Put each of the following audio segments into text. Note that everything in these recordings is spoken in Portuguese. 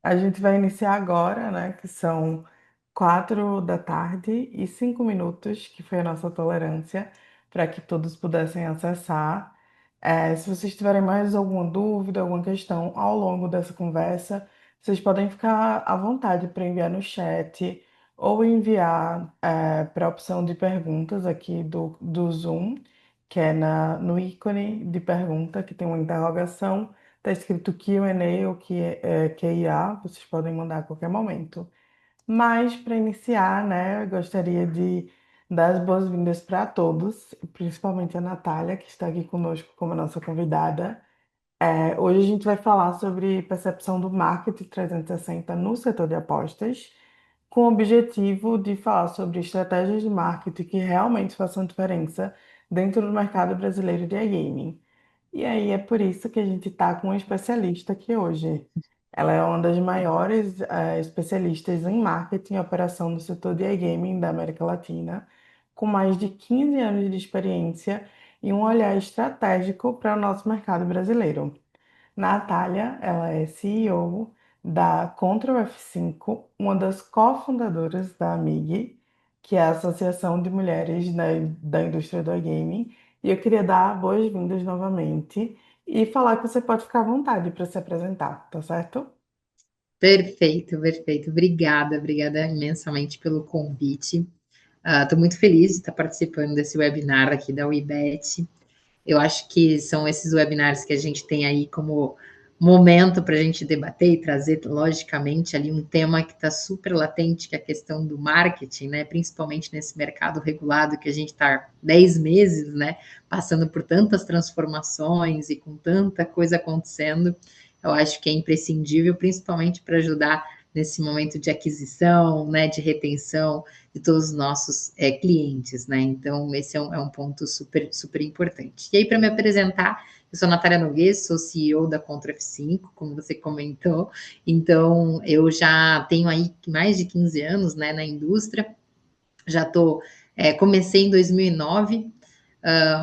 A gente vai iniciar agora, né? Que são 4 da tarde e 5 minutos, que foi a nossa tolerância, para que todos pudessem acessar. Se vocês tiverem mais alguma dúvida, alguma questão ao longo dessa conversa, vocês podem ficar à vontade para enviar no chat ou enviar para a opção de perguntas aqui do Zoom, que é no ícone de pergunta, que tem uma interrogação. Está escrito Q&A ou QIA, vocês podem mandar a qualquer momento. Mas, para iniciar, né, eu gostaria de dar as boas-vindas para todos, principalmente a Natália, que está aqui conosco como nossa convidada. Hoje a gente vai falar sobre percepção do marketing 360 no setor de apostas, com o objetivo de falar sobre estratégias de marketing que realmente façam diferença dentro do mercado brasileiro de iGaming. E aí é por isso que a gente está com uma especialista aqui hoje. Ela é uma das maiores especialistas em marketing e operação do setor de iGaming da América Latina, com mais de 15 anos de experiência e um olhar estratégico para o nosso mercado brasileiro. Natália, ela é CEO da Control F5, uma das cofundadoras da AMIG, que é a Associação de Mulheres da Indústria do Gaming. E eu queria dar boas-vindas novamente e falar que você pode ficar à vontade para se apresentar, tá certo? Perfeito, perfeito. Obrigada imensamente pelo convite. Estou muito feliz de estar participando desse webinar aqui da WeBet. Eu acho que são esses webinars que a gente tem aí como momento para a gente debater e trazer, logicamente, ali um tema que está super latente, que é a questão do marketing, né? Principalmente nesse mercado regulado que a gente está 10 meses, né? Passando por tantas transformações e com tanta coisa acontecendo. Eu acho que é imprescindível, principalmente para ajudar nesse momento de aquisição, né, de retenção de todos os nossos clientes, né? Então, esse é um ponto super, super importante. E aí, para me apresentar, eu sou Natália Noguês, sou CEO da Contra F5, como você comentou. Então, eu já tenho aí mais de 15 anos, né, na indústria. Já estou, comecei em 2009,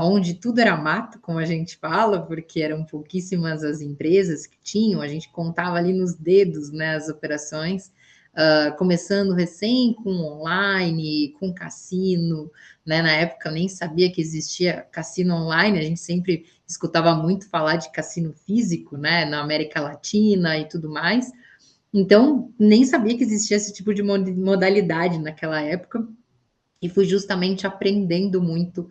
onde tudo era mato, como a gente fala, porque eram pouquíssimas as empresas que tinham, a gente contava ali nos dedos, né, as operações, começando recém com online, com cassino, né, na época eu nem sabia que existia cassino online, a gente sempre escutava muito falar de cassino físico, né, na América Latina e tudo mais, então nem sabia que existia esse tipo de modalidade naquela época, e fui justamente aprendendo muito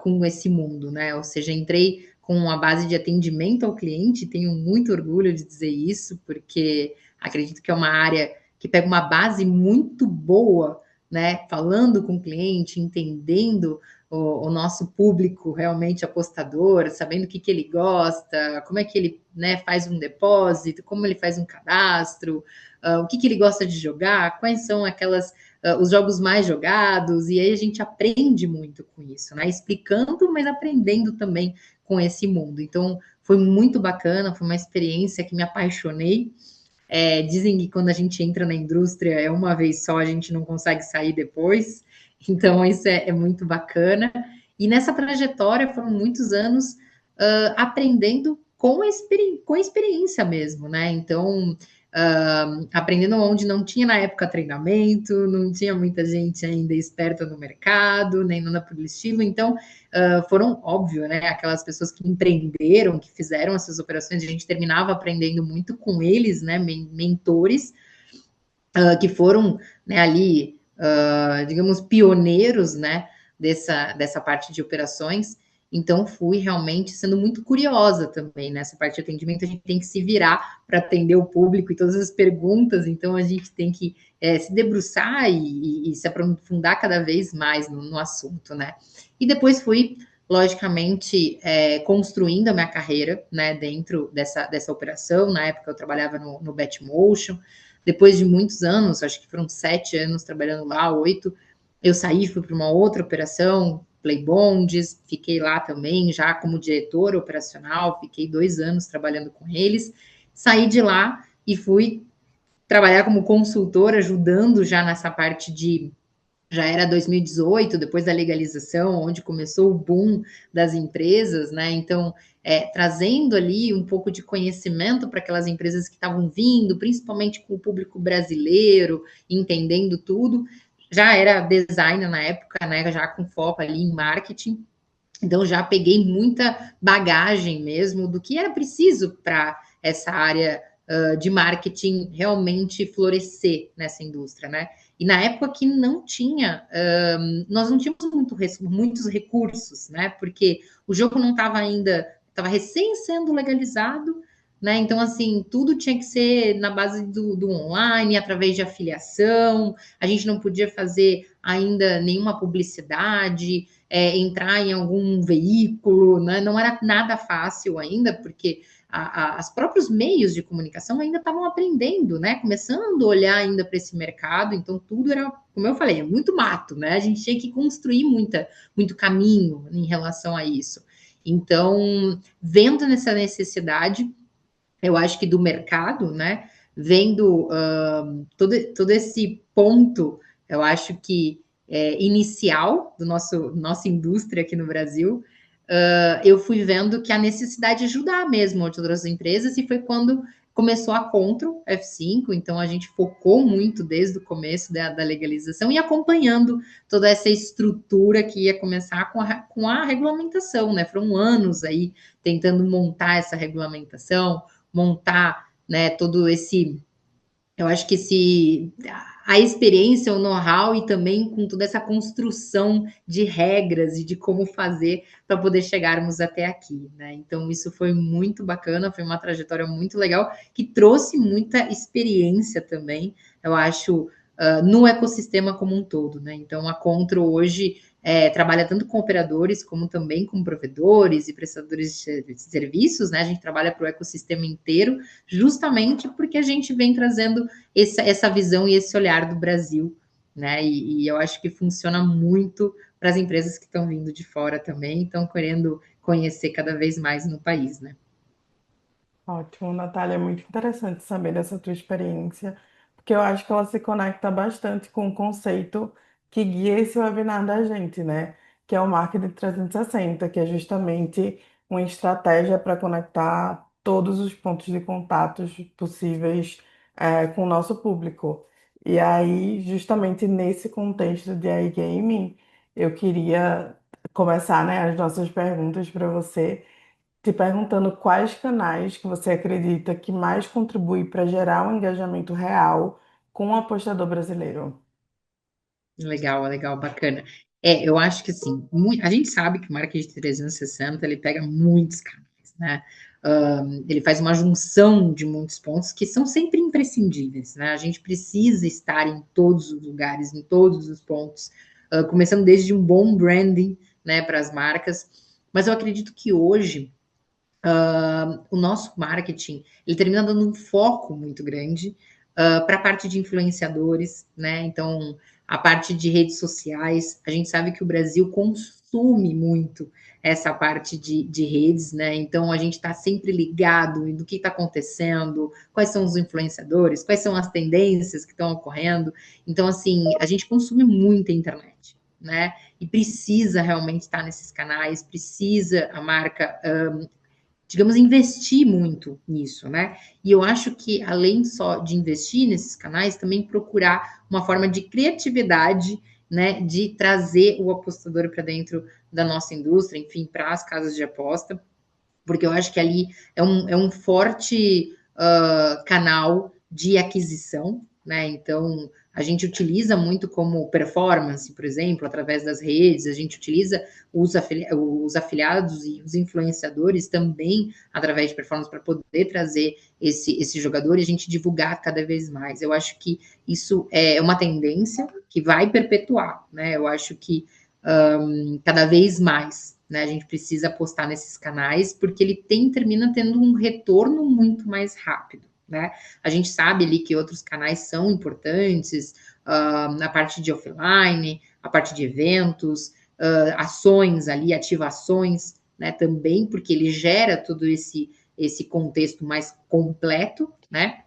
com esse mundo, né? Ou seja, entrei com uma base de atendimento ao cliente, tenho muito orgulho de dizer isso, porque acredito que é uma área que pega uma base muito boa, né? Falando com o cliente, entendendo o nosso público realmente apostador, sabendo o que ele gosta, como é que ele, né, faz um depósito, como ele faz um cadastro, o que ele gosta de jogar, quais são aquelas os jogos mais jogados, e aí a gente aprende muito com isso, né? Explicando, mas aprendendo também com esse mundo. Então, foi muito bacana, foi uma experiência que me apaixonei. Dizem que quando a gente entra na indústria é uma vez só, a gente não consegue sair depois. Então, isso é muito bacana. E nessa trajetória foram muitos anos aprendendo com a experiência mesmo, né? Então, aprendendo onde não tinha na época treinamento, não tinha muita gente ainda esperta no mercado, nem nada por estilo. Então, foram, óbvio, né? Aquelas pessoas que empreenderam, que fizeram essas operações, a gente terminava aprendendo muito com eles, né? Mentores, que foram, né, ali, digamos, pioneiros, né, dessa parte de operações. Então, fui realmente sendo muito curiosa também nessa parte de atendimento. A gente tem que se virar para atender o público e todas as perguntas, então a gente tem que se debruçar e se aprofundar cada vez mais no assunto, né? E depois fui, logicamente, construindo a minha carreira, né, dentro dessa operação. Na época eu trabalhava no Betmotion. Depois de muitos anos, acho que foram 7 anos trabalhando lá, 8, eu saí, fui para uma outra operação, Play Bondes, fiquei lá também, já como diretora operacional, fiquei 2 anos trabalhando com eles. Saí de lá e fui trabalhar como consultora, ajudando já nessa parte de já era 2018, depois da legalização, onde começou o boom das empresas, né? Então, trazendo ali um pouco de conhecimento para aquelas empresas que estavam vindo, principalmente com o público brasileiro, entendendo tudo. Já era designer na época, né? Já com foco ali em marketing. Então, já peguei muita bagagem mesmo do que era preciso para essa área de marketing realmente florescer nessa indústria, né? E na época que não tinha, nós não tínhamos muitos recursos, né? Porque o jogo não estava ainda, estava recém sendo legalizado, né? Então, assim, tudo tinha que ser na base do online, através de afiliação, a gente não podia fazer ainda nenhuma publicidade, entrar em algum veículo, né? Não era nada fácil ainda, porque os próprios meios de comunicação ainda estavam aprendendo, né? Começando a olhar ainda para esse mercado, então tudo era, como eu falei, muito mato, né? A gente tinha que construir muito caminho em relação a isso. Então, vendo nessa necessidade, eu acho que do mercado, né? Vendo todo esse ponto, eu acho que inicial do nossa indústria aqui no Brasil, eu fui vendo que a necessidade de ajudar mesmo outras empresas, e foi quando começou a Control F5, então a gente focou muito desde o começo da legalização e acompanhando toda essa estrutura que ia começar com a regulamentação, né? Foram anos aí tentando montar essa regulamentação, montar, né, todo esse, eu acho que a experiência, o know-how e também com toda essa construção de regras e de como fazer para poder chegarmos até aqui, né? Então isso foi muito bacana, foi uma trajetória muito legal que trouxe muita experiência também, eu acho, no ecossistema como um todo, né? Então a Contro hoje trabalha tanto com operadores como também com provedores e prestadores de serviços, né? A gente trabalha para o ecossistema inteiro, justamente porque a gente vem trazendo essa visão e esse olhar do Brasil, né? E eu acho que funciona muito para as empresas que estão vindo de fora também, estão querendo conhecer cada vez mais no país, né? Ótimo, Natália, é muito interessante saber dessa tua experiência, porque eu acho que ela se conecta bastante com o conceito que guia esse webinar da gente, né? Que é o Marketing 360, que é justamente uma estratégia para conectar todos os pontos de contatos possíveis, com o nosso público. E aí, justamente nesse contexto de iGaming, eu queria começar, né, as nossas perguntas para você te perguntando quais canais que você acredita que mais contribuem para gerar um engajamento real com o apostador brasileiro. Legal, legal, bacana. Eu acho que assim, a gente sabe que o marketing 360 ele pega muitos canais, né? Ele faz uma junção de muitos pontos que são sempre imprescindíveis, né? A gente precisa estar em todos os lugares, em todos os pontos, começando desde um bom branding, né, para as marcas. Mas eu acredito que hoje o nosso marketing ele termina dando um foco muito grande para a parte de influenciadores, né? Então, a parte de redes sociais, a gente sabe que o Brasil consome muito essa parte de redes, né? Então, a gente está sempre ligado do que está acontecendo, quais são os influenciadores, quais são as tendências que estão ocorrendo. Então, assim, a gente consome muita internet, né? E precisa realmente estar nesses canais, precisa a marca digamos, investir muito nisso, né? E eu acho que, além só de investir nesses canais, também procurar uma forma de criatividade, né? De trazer o apostador para dentro da nossa indústria, enfim, para as casas de aposta, porque eu acho que ali é um forte canal de aquisição, né? Então, a gente utiliza muito como performance, por exemplo, através das redes, a gente utiliza os afiliados e os influenciadores também através de performance para poder trazer esse jogador e a gente divulgar cada vez mais. Eu acho que isso é uma tendência que vai perpetuar, né? Eu acho que cada vez mais, né? A gente precisa apostar nesses canais porque ele termina tendo um retorno muito mais rápido, né? A gente sabe ali que outros canais são importantes, na parte de offline, a parte de eventos, ações ali, ativações, né? Também porque ele gera todo esse contexto mais completo, né?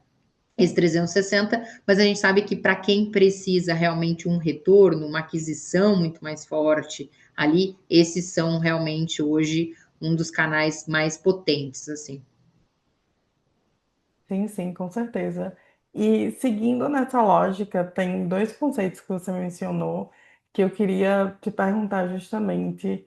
esse 360, mas a gente sabe que para quem precisa realmente um retorno, uma aquisição muito mais forte ali, esses são realmente hoje um dos canais mais potentes, assim. Sim, sim, com certeza. E seguindo nessa lógica, tem dois conceitos que você mencionou que eu queria te perguntar justamente.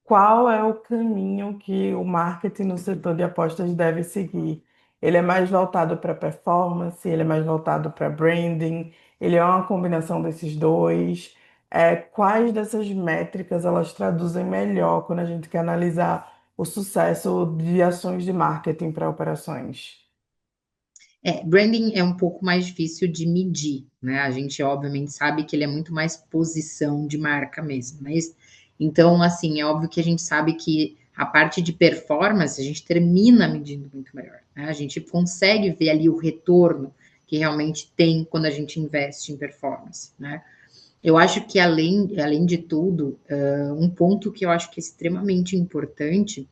Qual é o caminho que o marketing no setor de apostas deve seguir? Ele é mais voltado para performance, ele é mais voltado para branding, ele é uma combinação desses dois. Quais dessas métricas elas traduzem melhor quando a gente quer analisar o sucesso de ações de marketing para operações? Branding é um pouco mais difícil de medir, né? A gente obviamente sabe que ele é muito mais posição de marca mesmo, mas então assim, é óbvio que a gente sabe que a parte de performance a gente termina medindo muito melhor, né? A gente consegue ver ali o retorno que realmente tem quando a gente investe em performance, né? Eu acho que além de tudo, um ponto que eu acho que é extremamente importante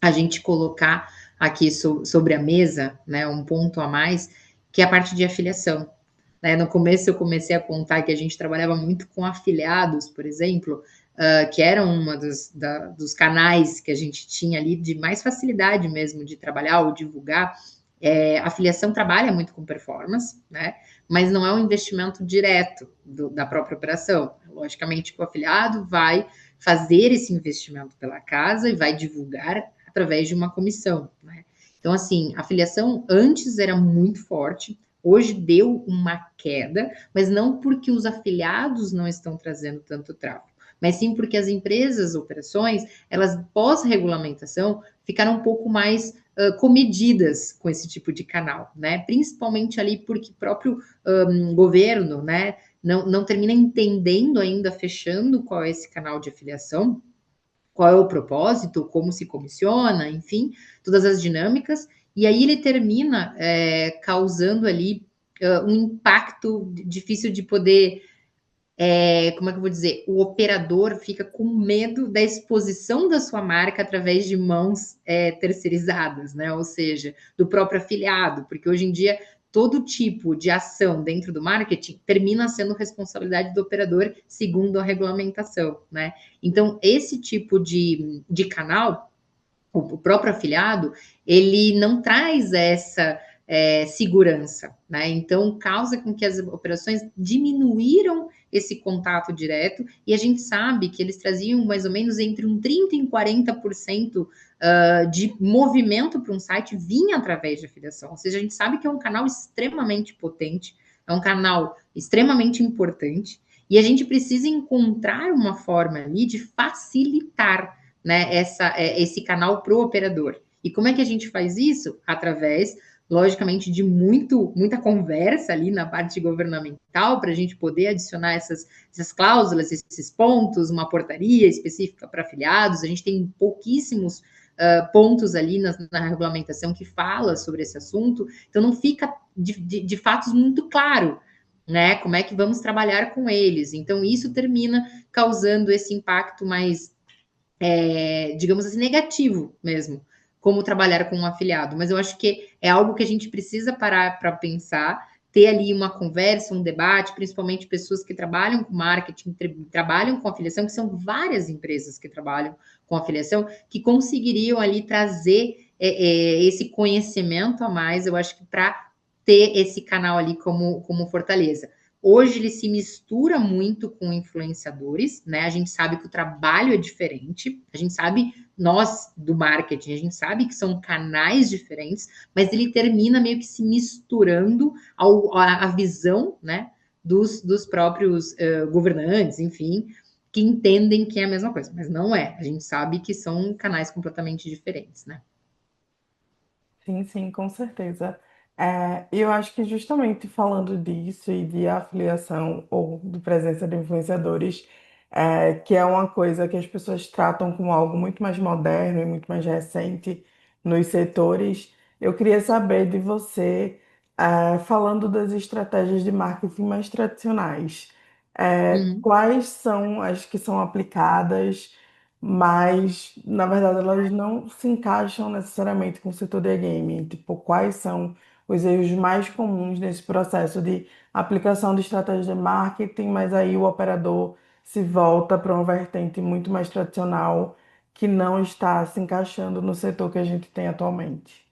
a gente colocar aqui sobre a mesa, né, um ponto a mais, que é a parte de afiliação. Né? No começo eu comecei a contar que a gente trabalhava muito com afiliados, por exemplo, que eram uma dos canais que a gente tinha ali de mais facilidade mesmo de trabalhar ou divulgar. A afiliação trabalha muito com performance, né? Mas não é um investimento direto da própria operação. Logicamente, o afiliado vai fazer esse investimento pela casa e vai divulgar através de uma comissão, né? Então, assim, a afiliação antes era muito forte, hoje deu uma queda, mas não porque os afiliados não estão trazendo tanto tráfego, mas sim porque as empresas, operações, elas pós-regulamentação ficaram um pouco mais comedidas com esse tipo de canal, né? Principalmente ali porque o próprio governo, né, não termina entendendo ainda, fechando qual é esse canal de afiliação, qual é o propósito, como se comissiona, enfim, todas as dinâmicas, e aí ele termina causando ali um impacto difícil de poder, como é que eu vou dizer, o operador fica com medo da exposição da sua marca através de mãos terceirizadas, né? Ou seja, do próprio afiliado, porque hoje em dia todo tipo de ação dentro do marketing termina sendo responsabilidade do operador segundo a regulamentação, né? Então, esse tipo de canal, o próprio afiliado, ele não traz essa segurança, né? Então, causa com que as operações diminuíram esse contato direto, e a gente sabe que eles traziam mais ou menos entre um 30% e 40% de movimento para um site vinha através de afiliação. Ou seja, a gente sabe que é um canal extremamente potente, é um canal extremamente importante, e a gente precisa encontrar uma forma ali de facilitar, né, esse canal para o operador. E como é que a gente faz isso? Através, logicamente, de muita conversa ali na parte governamental, para a gente poder adicionar essas cláusulas, esses pontos, uma portaria específica para afiliados. A gente tem pouquíssimos pontos ali na regulamentação que fala sobre esse assunto, então não fica de fatos muito claro, né? Como é que vamos trabalhar com eles? Então, isso termina causando esse impacto mais digamos assim, negativo mesmo, como trabalhar com um afiliado. Mas eu acho que é algo que a gente precisa parar para pensar, ter ali uma conversa, um debate, principalmente pessoas que trabalham com marketing, trabalham com afiliação, que são várias empresas que trabalham com afiliação, que conseguiriam ali trazer esse conhecimento a mais, eu acho que para ter esse canal ali como fortaleza. Hoje ele se mistura muito com influenciadores, né? A gente sabe que o trabalho é diferente, a gente sabe, nós do marketing, a gente sabe que são canais diferentes, mas ele termina meio que se misturando à visão, né? Dos próprios governantes, enfim, que entendem que é a mesma coisa, mas não é. A gente sabe que são canais completamente diferentes, né? Sim, sim, com certeza. E eu acho que justamente falando disso e de afiliação ou de presença de influenciadores, que é uma coisa que as pessoas tratam como algo muito mais moderno e muito mais recente nos setores, eu queria saber de você, falando das estratégias de marketing mais tradicionais, Uhum. quais são as que são aplicadas? Mas na verdade elas não se encaixam necessariamente com o setor de gaming. Tipo, quais são os erros mais comuns nesse processo de aplicação de estratégia de marketing, mas aí o operador se volta para uma vertente muito mais tradicional que não está se encaixando no setor que a gente tem atualmente.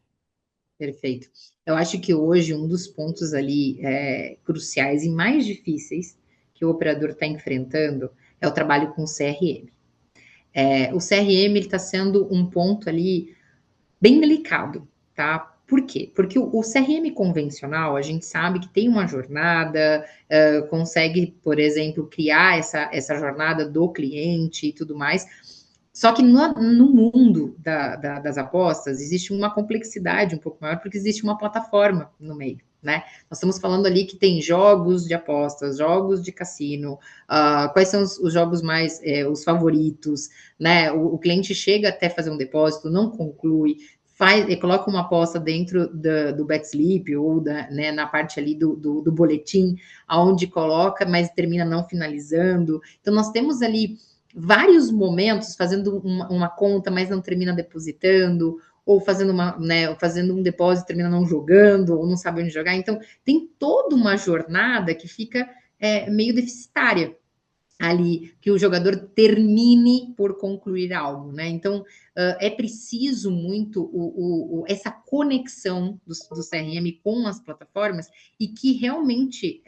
Perfeito. Eu acho que hoje um dos pontos ali cruciais e mais difíceis que o operador está enfrentando é o trabalho com o CRM. O CRM está sendo um ponto ali bem delicado, tá? Por quê? Porque o CRM convencional, a gente sabe que tem uma jornada, consegue, por exemplo, criar essa jornada do cliente e tudo mais. Só que no mundo das apostas existe uma complexidade um pouco maior, porque existe uma plataforma no meio, né? Nós estamos falando ali que tem jogos de apostas, jogos de cassino, quais são os jogos mais, os favoritos, né? O cliente chega até fazer um depósito, não conclui, faz, coloca uma aposta dentro do BetSlip ou né, na parte ali do boletim, aonde coloca, mas termina não finalizando. Então, nós temos ali vários momentos fazendo uma conta, mas não termina depositando, ou fazendo né, fazendo um depósito, termina não jogando, ou não sabe onde jogar. Então, tem toda uma jornada que fica meio deficitária ali, que o jogador termine por concluir algo, né? Então, é preciso muito essa conexão do CRM com as plataformas e que realmente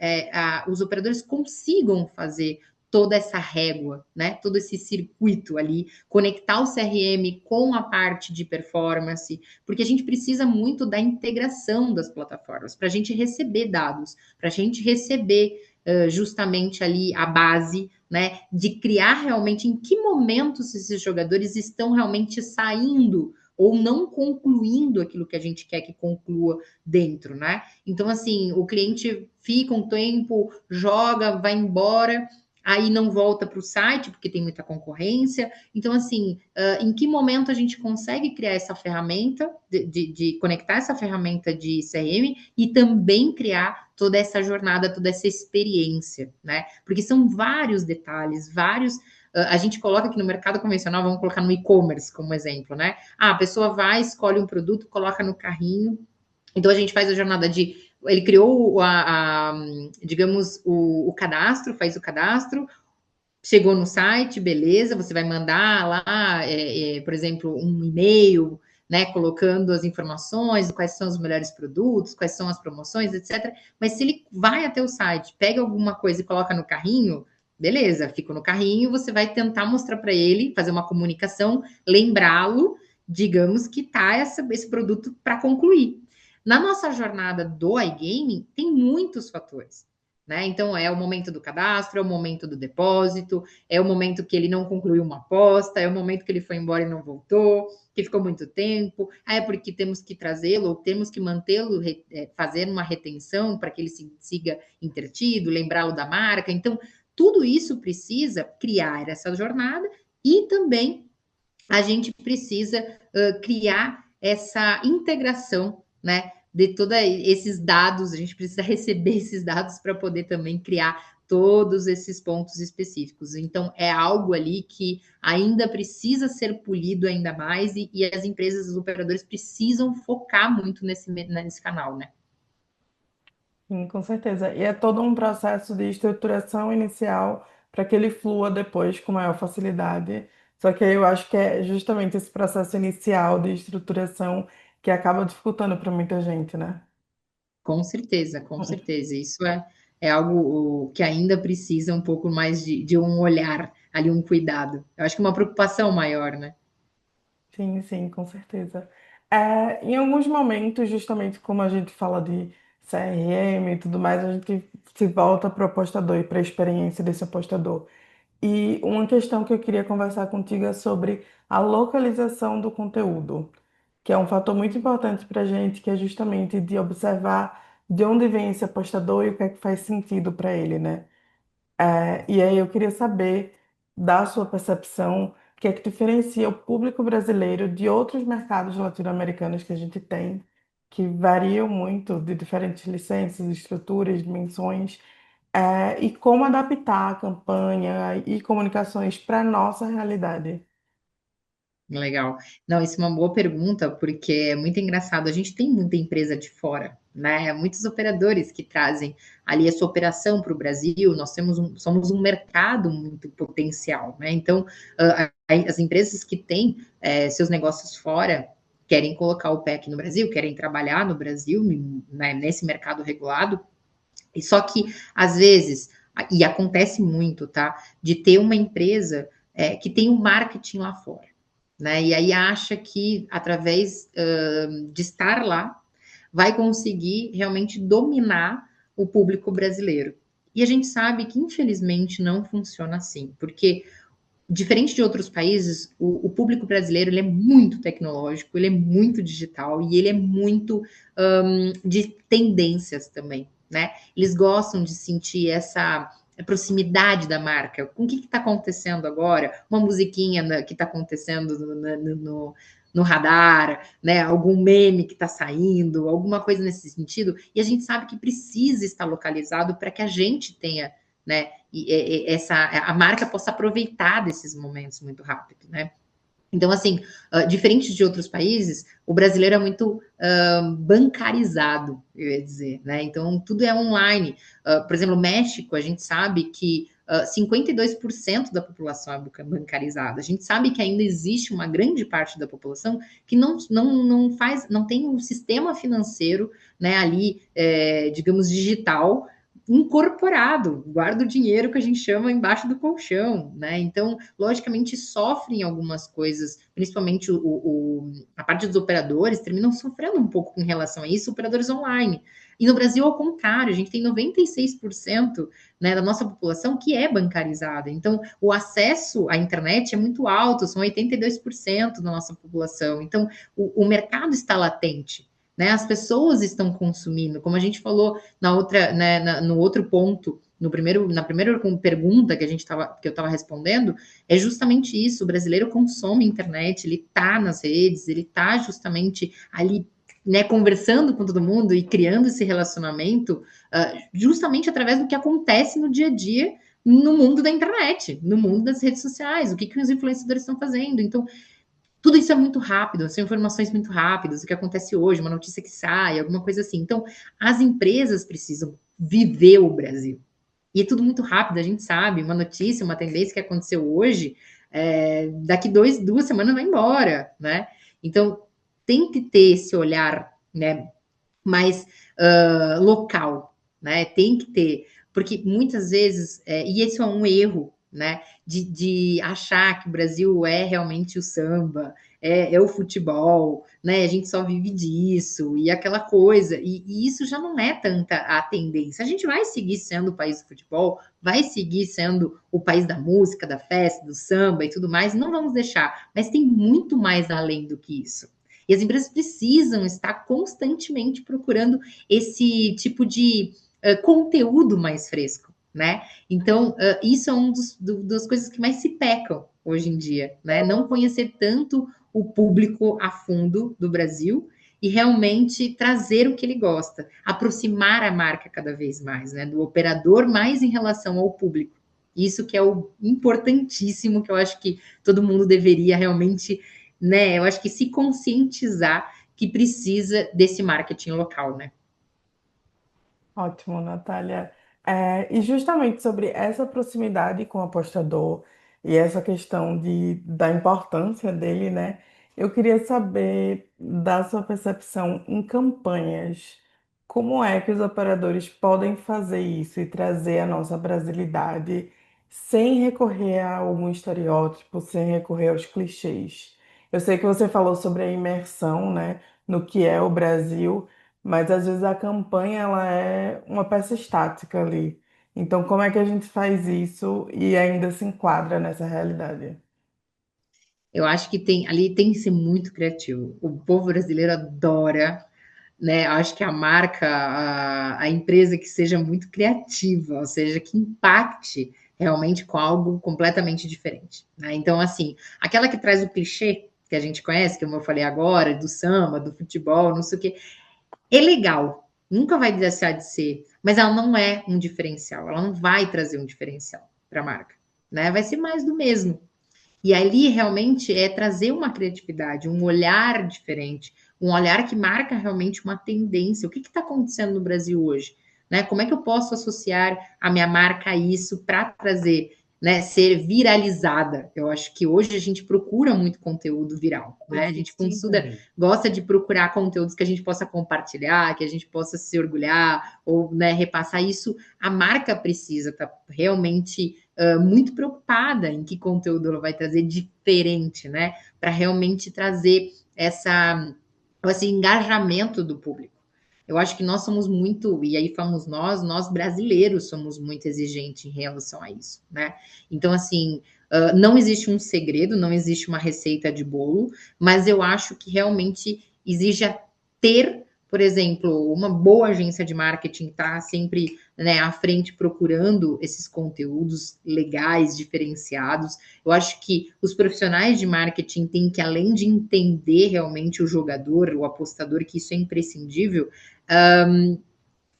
os operadores consigam fazer toda essa régua, né? Todo esse circuito ali, conectar o CRM com a parte de performance, porque a gente precisa muito da integração das plataformas para a gente receber dados, para a gente receber justamente ali a base, né, de criar realmente em que momentos esses jogadores estão realmente saindo ou não concluindo aquilo que a gente quer que conclua dentro, né? Então, assim, o cliente fica um tempo, joga, vai embora, aí não volta para o site porque tem muita concorrência. Então, assim, em que momento a gente consegue criar essa ferramenta, de conectar essa ferramenta de CRM e também criar toda essa jornada, toda essa experiência, né? Porque são vários detalhes, vários. A gente coloca aqui no mercado convencional, vamos colocar no e-commerce como exemplo, né? A pessoa vai, escolhe um produto, coloca no carrinho. Então a gente faz a jornada de. Ele criou digamos, o cadastro, faz o cadastro, chegou no site, beleza, você vai mandar lá, por exemplo, um e-mail, né, colocando as informações, quais são os melhores produtos, quais são as promoções, etc. Mas se ele vai até o site, pega alguma coisa e coloca no carrinho, beleza, fica no carrinho, você vai tentar mostrar para ele, fazer uma comunicação, lembrá-lo, digamos que tá esse produto para concluir. Na nossa jornada do iGaming, tem muitos fatores. Né? Então, é o momento do cadastro, é o momento do depósito, é o momento que ele não concluiu uma aposta, é o momento que ele foi embora e não voltou, que ficou muito tempo, é porque temos que trazê-lo ou temos que mantê-lo, fazer uma retenção para que ele siga entretido, lembrá-lo da marca. Então, tudo isso precisa criar essa jornada e também a gente precisa criar essa integração, né? De todos esses dados, a gente precisa receber esses dados para poder também criar todos esses pontos específicos. Então, é algo ali que ainda precisa ser polido ainda mais e as empresas, os operadores precisam focar muito nesse canal, né? Sim, com certeza. E é todo um processo de estruturação inicial para que ele flua depois com maior facilidade. Só que aí eu acho que é justamente esse processo inicial de estruturação que acaba dificultando para muita gente, né? Com certeza, com certeza. Isso é algo que ainda precisa um pouco mais de um olhar ali, um cuidado. Eu acho que uma preocupação maior, né? Sim, sim, com certeza. É, em alguns momentos, justamente como a gente fala de CRM e tudo mais, a gente se volta para o apostador e para a experiência desse apostador. E uma questão que eu queria conversar contigo é sobre a localização do conteúdo, que é um fator muito importante para a gente, que é justamente de observar de onde vem esse apostador e o que é que faz sentido para ele, né? E aí eu queria saber, da sua percepção, o que é que diferencia o público brasileiro de outros mercados latino-americanos que a gente tem, que variam muito de diferentes licenças, estruturas, dimensões, e como adaptar a campanha e comunicações para a nossa realidade. Legal. Não, isso é uma boa pergunta, porque é muito engraçado. A gente tem muita empresa de fora, né? Muitos operadores que trazem ali a sua operação para o Brasil. Nós somos um mercado muito potencial, né? Então, as empresas que têm seus negócios fora querem colocar o pé aqui no Brasil, querem trabalhar no Brasil, né, nesse mercado regulado. E só que, às vezes, e acontece muito, tá? De ter uma empresa que tem um marketing lá fora, né? E aí acha que através de estar lá vai conseguir realmente dominar o público brasileiro. E a gente sabe que infelizmente não funciona assim, porque diferente de outros países, o público brasileiro ele é muito tecnológico, ele é muito digital e ele é muito de tendências também, né? Eles gostam de sentir essa proximidade da marca. Com o que está acontecendo agora? Uma musiquinha que está acontecendo no radar, né? Algum meme que está saindo, alguma coisa nesse sentido. E a gente sabe que precisa estar localizado para que a gente tenha, né? A marca possa aproveitar desses momentos muito rápido, né? Então, assim, diferente de outros países, o brasileiro é muito bancarizado, eu ia dizer, né? Então, tudo é online. Por exemplo, o México, a gente sabe que 52% da população é bancarizada. A gente sabe que ainda existe uma grande parte da população que não tem um sistema financeiro, né, ali, digamos, digital, incorporado, guarda o dinheiro que a gente chama embaixo do colchão, né? Então, logicamente, sofrem algumas coisas, principalmente a parte dos operadores, terminam sofrendo um pouco com relação a isso, operadores online. E no Brasil, ao contrário, a gente tem 96%, né, da nossa população que é bancarizada. Então, o acesso à internet é muito alto, são 82% da nossa população. Então, o mercado está latente. Né, as pessoas estão consumindo, como a gente falou na outra, né, no outro ponto, na primeira pergunta que que eu estava respondendo, é justamente isso. O brasileiro consome internet, ele está nas redes, ele está justamente ali, né, conversando com todo mundo e criando esse relacionamento, justamente através do que acontece no dia a dia no mundo da internet, no mundo das redes sociais, o que os influenciadores estão fazendo. Então, tudo isso é muito rápido, são informações muito rápidas, o que acontece hoje, uma notícia que sai, alguma coisa assim. Então, as empresas precisam viver o Brasil. E é tudo muito rápido, a gente sabe, uma notícia, uma tendência que aconteceu hoje, daqui 2 semanas vai embora, né? Então, tem que ter esse olhar, né, mais local, né? Tem que ter, porque muitas vezes, e esse é um erro, né? De achar que o Brasil é realmente o samba, é o futebol, né? A gente só vive disso e aquela coisa, e isso já não é tanta a tendência. A gente vai seguir sendo o país do futebol, vai seguir sendo o país da música, da festa, do samba e tudo mais, não vamos deixar, mas tem muito mais além do que isso. E as empresas precisam estar constantemente procurando esse tipo de conteúdo mais fresco, né? Então, isso é das coisas que mais se pecam hoje em dia, né? Não conhecer tanto o público a fundo do Brasil e realmente trazer o que ele gosta, aproximar a marca cada vez mais, né? Do operador mais em relação ao público. Isso que é o importantíssimo, que eu acho que todo mundo deveria realmente, né? Eu acho que se conscientizar que precisa desse marketing local, né? Ótimo, Natália. E justamente sobre essa proximidade com o apostador e essa questão da importância dele, né? Eu queria saber da sua percepção em campanhas. Como é que os operadores podem fazer isso e trazer a nossa brasilidade sem recorrer a algum estereótipo, sem recorrer aos clichês? Eu sei que você falou sobre a imersão, né, no que é o Brasil. Mas às vezes a campanha ela é uma peça estática ali. Então, como é que a gente faz isso e ainda se enquadra nessa realidade? Eu acho que ali tem que ser muito criativo. O povo brasileiro adora, né? Eu acho que a marca, a empresa que seja muito criativa, ou seja, que impacte realmente com algo completamente diferente, né? Então, assim, aquela que traz o clichê que a gente conhece, como eu falei agora, do samba, do futebol, não sei o quê, é legal, nunca vai deixar de ser, mas ela não é um diferencial, ela não vai trazer um diferencial para a marca, né? Vai ser mais do mesmo. E ali realmente é trazer uma criatividade, um olhar diferente, um olhar que marca realmente uma tendência. O que está acontecendo no Brasil hoje? Né? Como é que eu posso associar a minha marca a isso para trazer, né, ser viralizada? Eu acho que hoje a gente procura muito conteúdo viral, né? A gente consuda, gosta de procurar conteúdos que a gente possa compartilhar, que a gente possa se orgulhar ou, né, repassar isso. A marca precisa estar realmente muito preocupada em que conteúdo ela vai trazer diferente, né? Para realmente trazer esse engajamento do público. Eu acho que nós somos muito, e aí fomos nós brasileiros somos muito exigentes em relação a isso, né? Então, assim, não existe um segredo, não existe uma receita de bolo, mas eu acho que realmente exige ter, por exemplo, uma boa agência de marketing tá sempre, né, à frente procurando esses conteúdos legais, diferenciados. Eu acho que os profissionais de marketing têm que, além de entender realmente o jogador, o apostador, que isso é imprescindível,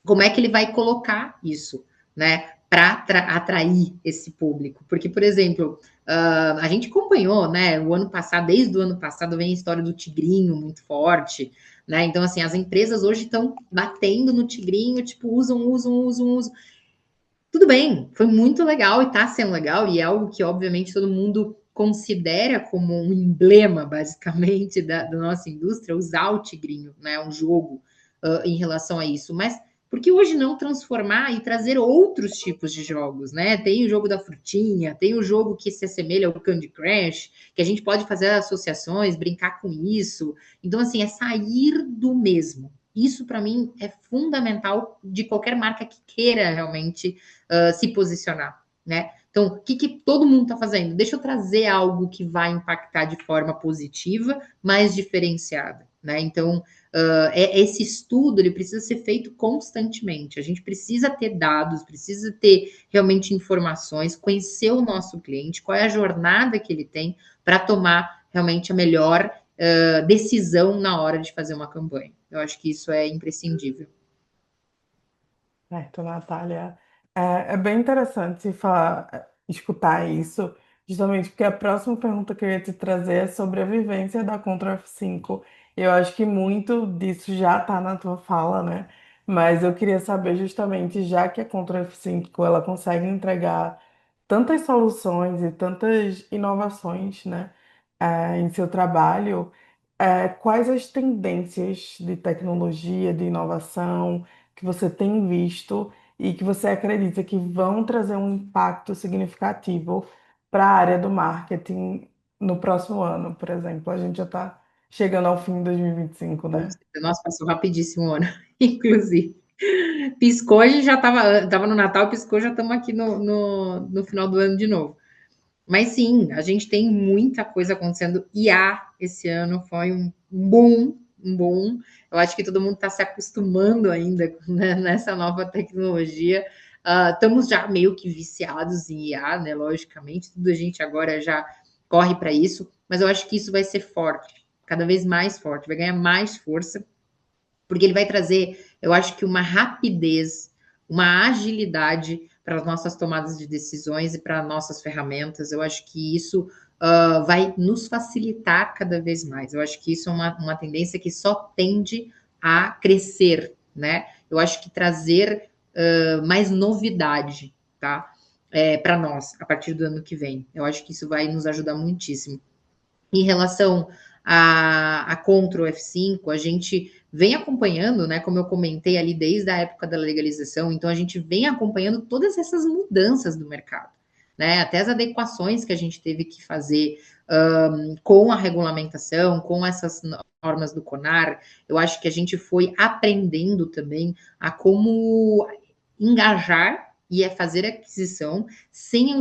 como é que ele vai colocar isso, né, para atrair esse público? Porque, por exemplo, a gente acompanhou, né, o ano passado, desde o ano passado, vem a história do tigrinho muito forte, né? Então, assim, as empresas hoje estão batendo no tigrinho, tipo, usam. Tudo bem, foi muito legal e está sendo legal, e é algo que, obviamente, todo mundo considera como um emblema, basicamente, da nossa indústria, usar o tigrinho, né? Um jogo em relação a isso. Mas por que hoje não transformar e trazer outros tipos de jogos, né? Tem o jogo da frutinha, tem o jogo que se assemelha ao Candy Crush, que a gente pode fazer associações, brincar com isso. Então, assim, é sair do mesmo. Isso, para mim, é fundamental de qualquer marca que queira realmente se posicionar, né? Então, o que todo mundo está fazendo? Deixa eu trazer algo que vai impactar de forma positiva, mas diferenciada, né? Então, esse estudo ele precisa ser feito constantemente. A gente precisa ter dados, precisa ter realmente informações, conhecer o nosso cliente, qual é a jornada que ele tem para tomar realmente a melhor decisão na hora de fazer uma campanha. Eu acho que isso é imprescindível. Certo, Natália. É bem interessante falar, escutar isso, justamente porque a próxima pergunta que eu ia te trazer é sobre a vivência da Contra F5. Eu acho que muito disso já está na tua fala, né? Mas eu queria saber justamente, já que a Contra F5 ela consegue entregar tantas soluções e tantas inovações, né, em seu trabalho, quais as tendências de tecnologia, de inovação que você tem visto e que você acredita que vão trazer um impacto significativo para a área do marketing no próximo ano, por exemplo? A gente já está chegando ao fim de 2025, né? Nossa, passou rapidíssimo o ano, inclusive. Piscou, a gente já tava no Natal, piscou, já estamos aqui no final do ano de novo. Mas sim, a gente tem muita coisa acontecendo. IA esse ano foi um boom, um boom. Eu acho que todo mundo está se acostumando ainda, né, nessa nova tecnologia. Estamos já meio que viciados em IA, né? Logicamente, tudo a gente agora já corre para isso, mas eu acho que isso vai ser forte, cada vez mais forte, vai ganhar mais força porque ele vai trazer, eu acho que uma rapidez, uma agilidade para as nossas tomadas de decisões e para nossas ferramentas. Eu acho que isso vai nos facilitar cada vez mais. Eu acho que isso é uma tendência que só tende a crescer, né? Eu acho que trazer mais novidade, tá? Para nós, a partir do ano que vem. Eu acho que isso vai nos ajudar muitíssimo. Em relação a contra o F5, a gente vem acompanhando, né? Como eu comentei ali desde a época da legalização, então a gente vem acompanhando todas essas mudanças do mercado, né? Até as adequações que a gente teve que fazer com a regulamentação, com essas normas do CONAR, eu acho que a gente foi aprendendo também a como engajar e fazer aquisição sem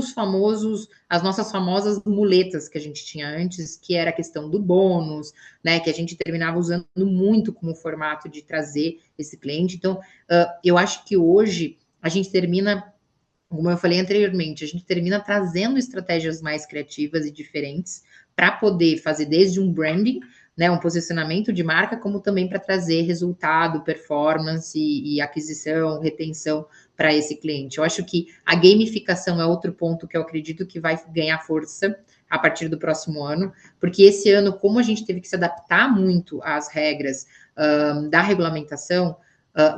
as nossas famosas muletas que a gente tinha antes, que era a questão do bônus, né? Que a gente terminava usando muito como formato de trazer esse cliente. Então, eu acho que hoje a gente termina, como eu falei anteriormente, a gente termina trazendo estratégias mais criativas e diferentes para poder fazer desde um branding, né, um posicionamento de marca, como também para trazer resultado, performance e aquisição, retenção para esse cliente. Eu acho que a gamificação é outro ponto que eu acredito que vai ganhar força, a partir do próximo ano, porque esse ano, como a gente teve que se adaptar muito às regras da regulamentação,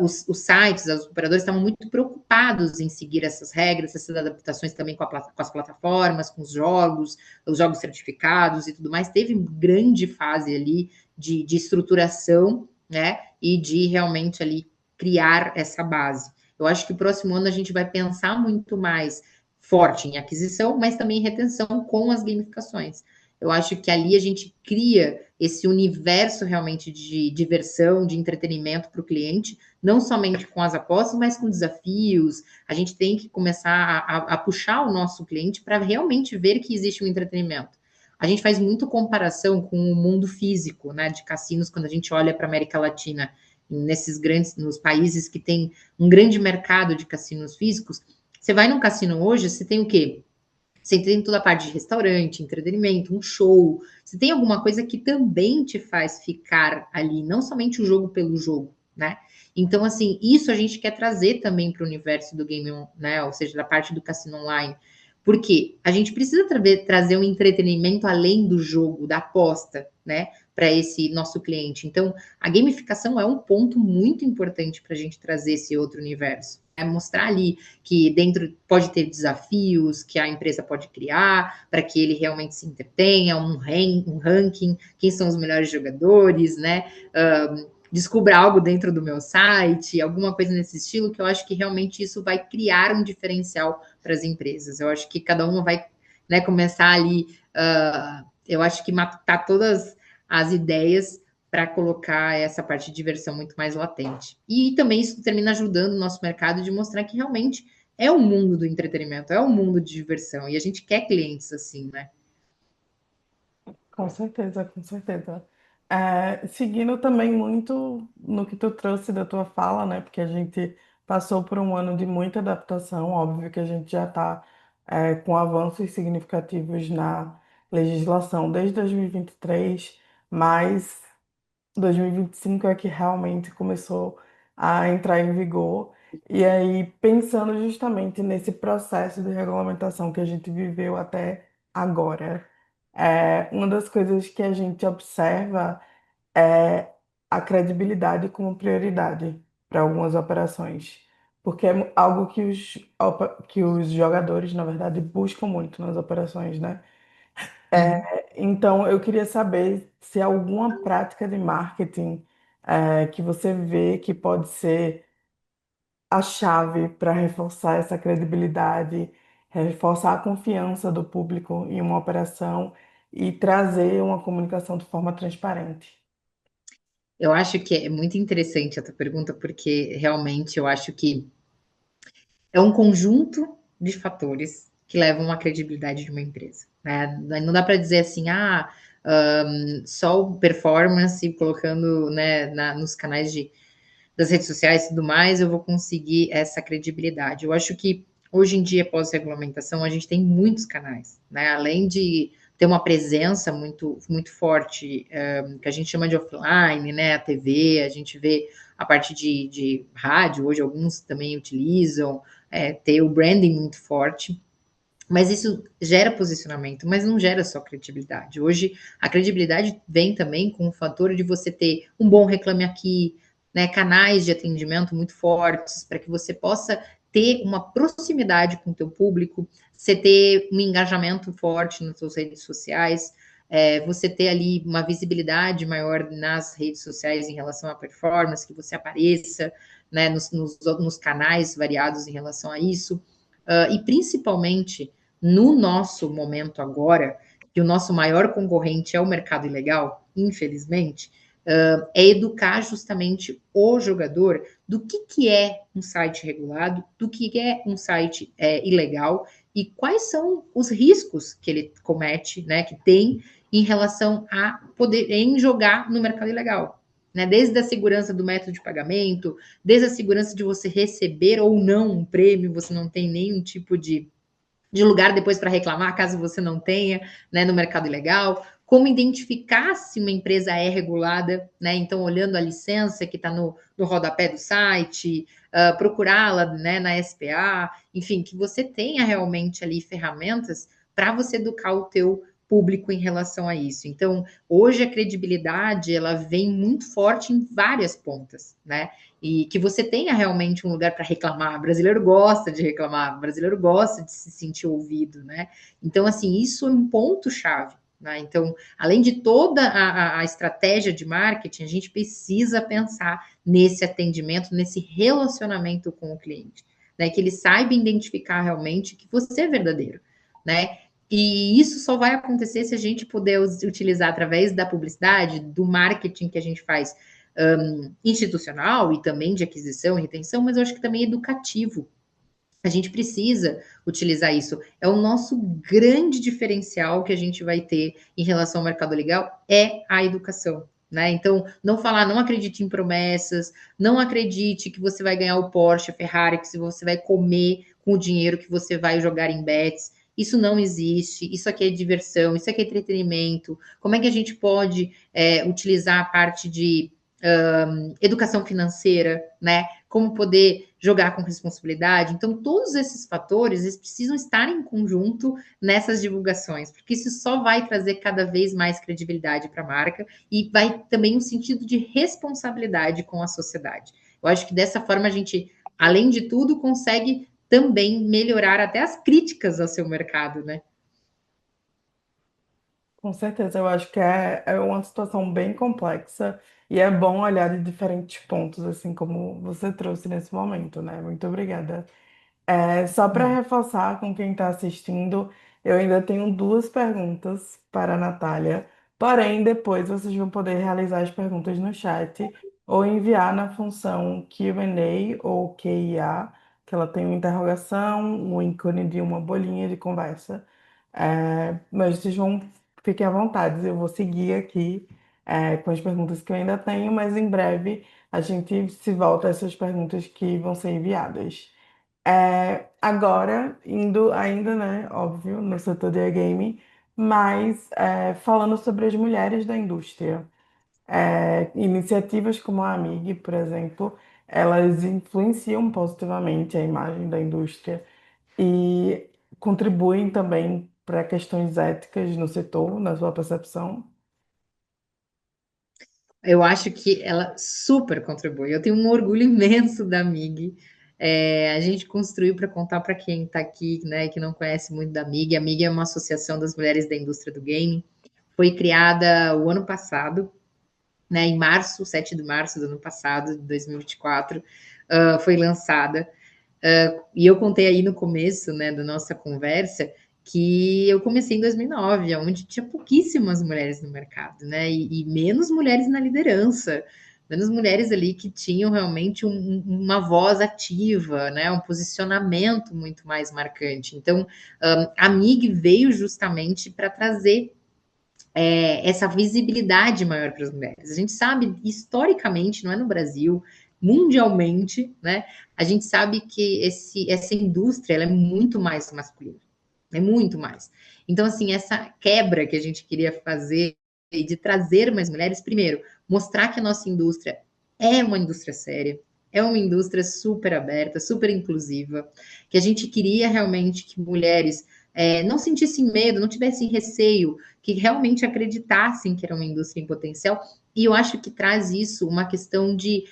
os sites, os operadores estavam muito preocupados em seguir essas regras, essas adaptações também com as plataformas, com os jogos certificados e tudo mais. Teve uma grande fase ali de estruturação, né? E de realmente ali criar essa base. Eu acho que o próximo ano a gente vai pensar muito mais forte em aquisição, mas também em retenção com as gamificações. Eu acho que ali a gente cria esse universo realmente de diversão, de entretenimento para o cliente, não somente com as apostas, mas com desafios. A gente tem que começar a puxar o nosso cliente para realmente ver que existe um entretenimento. A gente faz muito comparação com o mundo físico, né, de cassinos, quando a gente olha para a América Latina, nesses grandes, nos países que tem um grande mercado de cassinos físicos. Você vai num cassino hoje, você tem o quê? Você tem toda a parte de restaurante, entretenimento, um show. Você tem alguma coisa que também te faz ficar ali, não somente o jogo pelo jogo, né? Então, assim, isso a gente quer trazer também para o universo do game, né? Ou seja, da parte do cassino online. Porque a gente precisa trazer um entretenimento além do jogo, da aposta, né? Para esse nosso cliente. Então, a gamificação é um ponto muito importante para a gente trazer esse outro universo. É mostrar ali que dentro pode ter desafios que a empresa pode criar para que ele realmente se entretenha, um ranking, quem são os melhores jogadores, né? Descubra algo dentro do meu site, alguma coisa nesse estilo, que eu acho que realmente isso vai criar um diferencial para as empresas. Eu acho que cada uma vai, né, começar ali, eu acho que matar todas as ideias para colocar essa parte de diversão muito mais latente. E também isso termina ajudando o nosso mercado de mostrar que realmente é o mundo do entretenimento, é o mundo de diversão, e a gente quer clientes assim, né? Com certeza, com certeza. Seguindo também muito no que tu trouxe da tua fala, né? Porque a gente passou por um ano de muita adaptação, óbvio que a gente já está com avanços significativos na legislação desde 2023, mas 2025 é que realmente começou a entrar em vigor. E aí, pensando justamente nesse processo de regulamentação que a gente viveu até agora, uma das coisas que a gente observa é a credibilidade como prioridade para algumas operações. Porque é algo que que os jogadores, na verdade, buscam muito nas operações, né? Uhum. Então, eu queria saber se há alguma prática de marketing que você vê que pode ser a chave para reforçar essa credibilidade, reforçar a confiança do público em uma operação e trazer uma comunicação de forma transparente. Eu acho que é muito interessante a tua pergunta, porque realmente eu acho que é um conjunto de fatores que levam à credibilidade de uma empresa, né? Não dá para dizer assim, só o performance colocando, né, nos canais das redes sociais e tudo mais, eu vou conseguir essa credibilidade. Eu acho que hoje em dia, pós-regulamentação, a gente tem muitos canais, né? Além de ter uma presença muito, muito forte, que a gente chama de offline, né? A TV, a gente vê a parte de rádio, hoje alguns também utilizam, ter o branding muito forte. Mas isso gera posicionamento, mas não gera só credibilidade. Hoje, a credibilidade vem também com o fator de você ter um bom Reclame Aqui, né, canais de atendimento muito fortes, para que você possa ter uma proximidade com o teu público, você ter um engajamento forte nas suas redes sociais, você ter ali uma visibilidade maior nas redes sociais em relação à performance, que você apareça, né, nos canais variados em relação a isso. E principalmente no nosso momento agora, que o nosso maior concorrente é o mercado ilegal, infelizmente, é educar justamente o jogador do que é um site regulado, do que é um site ilegal e quais são os riscos que ele comete, né, que tem em relação a poder em jogar no mercado ilegal. Né, desde a segurança do método de pagamento, desde a segurança de você receber ou não um prêmio, você não tem nenhum tipo de lugar depois para reclamar, caso você não tenha, né, no mercado ilegal, como identificar se uma empresa é regulada, né, então olhando a licença que está no rodapé do site, procurá-la, né, na SPA, enfim, que você tenha realmente ali ferramentas para você educar o teu público em relação a isso. Então, hoje a credibilidade, ela vem muito forte em várias pontas, né? E que você tenha realmente um lugar para reclamar. O brasileiro gosta de reclamar, o brasileiro gosta de se sentir ouvido, né? Então, assim, isso é um ponto-chave. Né? Então, além de toda a estratégia de marketing, a gente precisa pensar nesse atendimento, nesse relacionamento com o cliente, né? Que ele saiba identificar realmente que você é verdadeiro, né? E isso só vai acontecer se a gente puder utilizar através da publicidade, do marketing que a gente faz institucional e também de aquisição e retenção, mas eu acho que também educativo. A gente precisa utilizar isso. É o nosso grande diferencial que a gente vai ter em relação ao mercado legal, é a educação. Né? Então, não falar, não acredite em promessas, não acredite que você vai ganhar o Porsche, a Ferrari, que você vai comer com o dinheiro que você vai jogar em bets. Isso não existe, isso aqui é diversão, isso aqui é entretenimento. Como é que a gente pode utilizar a parte de educação financeira, né? Como poder jogar com responsabilidade. Então, todos esses fatores, eles precisam estar em conjunto nessas divulgações, porque isso só vai trazer cada vez mais credibilidade para a marca e vai também um sentido de responsabilidade com a sociedade. Eu acho que dessa forma a gente, além de tudo, consegue também melhorar até as críticas ao seu mercado, né? Com certeza, eu acho que é uma situação bem complexa e é bom olhar de diferentes pontos, assim como você trouxe nesse momento, né? Muito obrigada. Só para reforçar com quem está assistindo, eu ainda tenho duas perguntas para a Natália, porém depois vocês vão poder realizar as perguntas no chat ou enviar na função Q&A ou QIA, que ela tem uma interrogação, um ícone de uma bolinha de conversa. Mas vocês vão, fiquem à vontade, eu vou seguir aqui com as perguntas que eu ainda tenho, mas em breve a gente se volta a essas perguntas que vão ser enviadas. Agora, indo ainda, né, óbvio, no setor de game, mas falando sobre as mulheres da indústria. Iniciativas como a Amig, por exemplo, elas influenciam positivamente a imagem da indústria e contribuem também para questões éticas no setor, na sua percepção. Eu acho que ela super contribui. Eu tenho um orgulho imenso da MIG. A gente construiu para contar para quem está aqui, né, que não conhece muito da MIG. A MIG é uma associação das mulheres da indústria do game. Foi criada o ano passado, né, em março, 7 de março do ano passado, de 2024, foi lançada. E eu contei aí no começo, né, da nossa conversa, que eu comecei em 2009, onde tinha pouquíssimas mulheres no mercado, né, e menos mulheres na liderança, menos mulheres ali que tinham realmente uma voz ativa, né, um posicionamento muito mais marcante. Então, a MIG veio justamente para trazer essa visibilidade maior para as mulheres. A gente sabe, historicamente, não é no Brasil, mundialmente, né? A gente sabe que essa indústria ela é muito mais masculina, é muito mais. Então, assim, essa quebra que a gente queria fazer de trazer mais mulheres, primeiro, mostrar que a nossa indústria é uma indústria séria, é uma indústria super aberta, super inclusiva, que a gente queria realmente que mulheres não sentissem medo, não tivessem receio, que realmente acreditassem que era uma indústria em potencial. E eu acho que traz isso uma questão de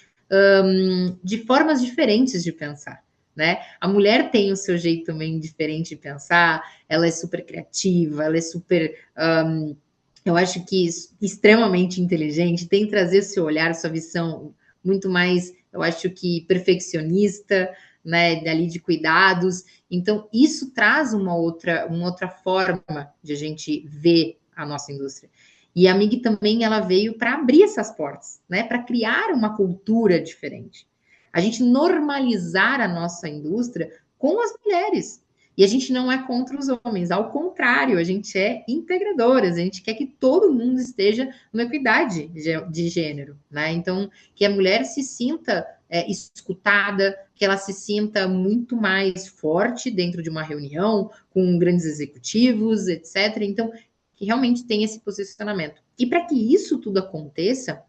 formas diferentes de pensar. Né? A mulher tem o seu jeito também diferente de pensar, ela é super criativa, ela é super. Eu acho que extremamente inteligente, tem que trazer seu olhar, sua visão muito mais, eu acho que perfeccionista, né, ali de cuidados. Então, isso traz uma outra forma de a gente ver a nossa indústria. E a MIG também ela veio para abrir essas portas, né, para criar uma cultura diferente. A gente normalizar a nossa indústria com as mulheres. E a gente não é contra os homens, ao contrário, a gente é integradoras, a gente quer que todo mundo esteja numa equidade de gênero, né? Então, que a mulher se sinta escutada, que ela se sinta muito mais forte dentro de uma reunião com grandes executivos, etc. Então, que realmente tem esse posicionamento. E para que isso tudo aconteça,